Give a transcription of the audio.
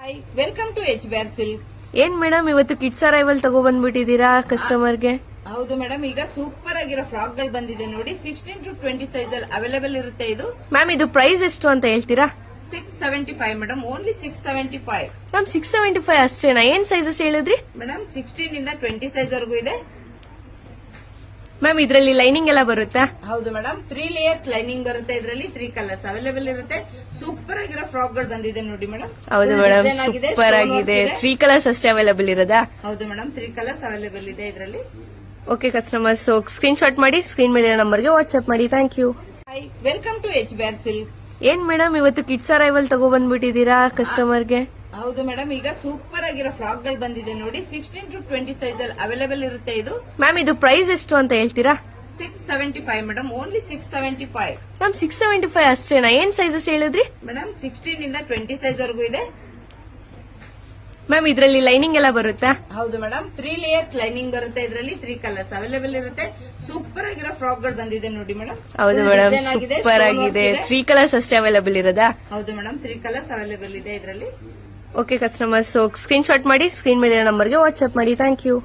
Hi welcome to H bare silks. ಏನ್ madam ಇವತ್ತು kids arrival ತಗೋ ಬಂದ್ಬಿಟ್ಟಿದೀರಾ ಕಸ್ಟಮರ್ಗೆ? ಹೌದು ಮೇಡಮ್, ಈಗ ಸೂಪರ್ ಆಗಿರೋ ಫ್ರಾಕ್ ಗಳು ಬಂದಿದೆ ನೋಡಿ. 16 to 20 ಸೈಜ್ ಅಲ್ಲಿ ಅವೈಲೇಬಲ್ ಇರುತ್ತೆ. ಇದು ಮ್ಯಾಮ್ ಇದು ಪ್ರೈಸ್ ಎಷ್ಟು ಅಂತ ಹೇಳ್ತೀರಾ? 675 ಮೇಡಮ್, ಓನ್ಲಿ 675. ಮ್ಯಾಮ್ 675 ಅಷ್ಟೇನಾ? ಏನ್ ಸೈಜಸ್ ಹೇಳಿದ್ರಿ ಮೇಡಮ್ 16 ಇಂದ 20 ಸೈಜ್ ವರೆಗೂ ಇದೆ. ಮ್ಯಾಮ್ ಇದ್ರಲ್ಲಿ ಲೈನಿಂಗ್ ಎಲ್ಲ ಬರುತ್ತಾ? ಹೌದು ಮೇಡಮ್, 3 ಲೇಯರ್ಸ್ ಲೈನಿಂಗ್ ಬರುತ್ತೆ. ಇದರಲ್ಲಿ 3 ಕಲರ್ಸ್ ಅವೈಲೇಬಲ್ ಇರುತ್ತೆ. ಸೂಪರ್ ಆಗಿರೋ ಫ್ರಾಕ್ ಗಳು ಬಂದಿದೆ ನೋಡಿ ಮೇಡಮ್. ಹೌದು ಮೇಡಮ್, ಸೂಪರ್ ಆಗಿದೆ. 3 ಕಲರ್ಸ್ ಅಷ್ಟೇ ಅವೈಲೇಬಲ್ ಇರೋದಾ? ಹೌದು ಮೇಡಮ್, 3 ಕಲರ್ಸ್ ಅವೈಲೇಬಲ್ ಇದೆ ಇದರಲ್ಲಿ. ಓಕೆ ಕಸ್ಟಮರ್ಸ್, ಸ್ಕ್ರೀನ್ ಶಾಟ್ ಮಾಡಿ ಸ್ಕ್ರೀನ್ ಮೇಲೆ ನಂಬರ್ಗೆ ವಾಟ್ಸ್ಆಪ್ ಮಾಡಿ. Thank you. Hi welcome to H bare silks. ಏನ್ ಮೇಡಮ್ ಇವತ್ತು ಕಿಡ್ಸ್ ಅರೈವಲ್ ತಗೋ ಬಂದ್ಬಿಟ್ಟಿದೀರಾ ಕಸ್ಟಮರ್ಗೆ? ಹೌದು ಮೇಡಮ್, ಈಗ ಸೂಪರ್ ಆಗಿರೋ ಫ್ರಾಕ್ ಗಳು ಬಂದಿದೆ ನೋಡಿ. 16 to 20 ಸೈಜ್ ಅಲ್ಲಿ ಅವೈಲೇಬಲ್ ಇರುತ್ತೆ. ಇದು ಮ್ಯಾಮ್ ಇದು ಪ್ರೈಸ್ ಎಷ್ಟು ಅಂತ ಹೇಳ್ತೀರಾ? 675 ಮೇಡಮ್, ಓನ್ಲಿ 675. ಮ್ಯಾಮ್ 675 ಅಷ್ಟೇನಾ? ಏನ್ ಸೈಜಸ್ ಹೇಳಿದ್ರಿ? ಮೇಡಮ್ 16 ಇಂದ 20 ಸೈಜ್ ವರೆಗೂ ಇದೆ. ಮ್ಯಾಮ್ ಇದ್ರಲ್ಲಿ ಲೈನಿಂಗ್ ಎಲ್ಲ ಬರುತ್ತಾ? ಹೌದು ಮೇಡಮ್, 3 ಲೇಯರ್ಸ್ ಲೈನಿಂಗ್ ಬರುತ್ತೆ. ಇದರಲ್ಲಿ 3 ಕಲರ್ಸ್ ಅವೈಲೇಬಲ್ ಇರುತ್ತೆ. ಸೂಪರ್ ಆಗಿರೋ ಫ್ರಾಕ್ ಗಳು ಬಂದಿದೆ ನೋಡಿ ಮೇಡಮ್. ಹೌದು ಮೇಡಮ್, ಸೂಪರ್ ಆಗಿದೆ. 3 ಕಲರ್ಸ್ ಅಷ್ಟೇ ಅವೈಲೇಬಲ್ ಇರೋದಾ? ಹೌದು ಮೇಡಮ್, 3 ಕಲರ್ಸ್ ಅವೈಲೇಬಲ್ ಇದೆ ಇದರಲ್ಲಿ. ಓಕೆ ಕಸ್ಟಮರ್ಸ್, ಸ್ಕ್ರೀನ್ ಶಾಟ್ ಮಾಡಿ ಸ್ಕ್ರೀನ್ ಮೇಲೆ ನಂಬರ್ಗೆ ವಾಟ್ಸ್ಆಪ್ ಮಾಡಿ. Thank you.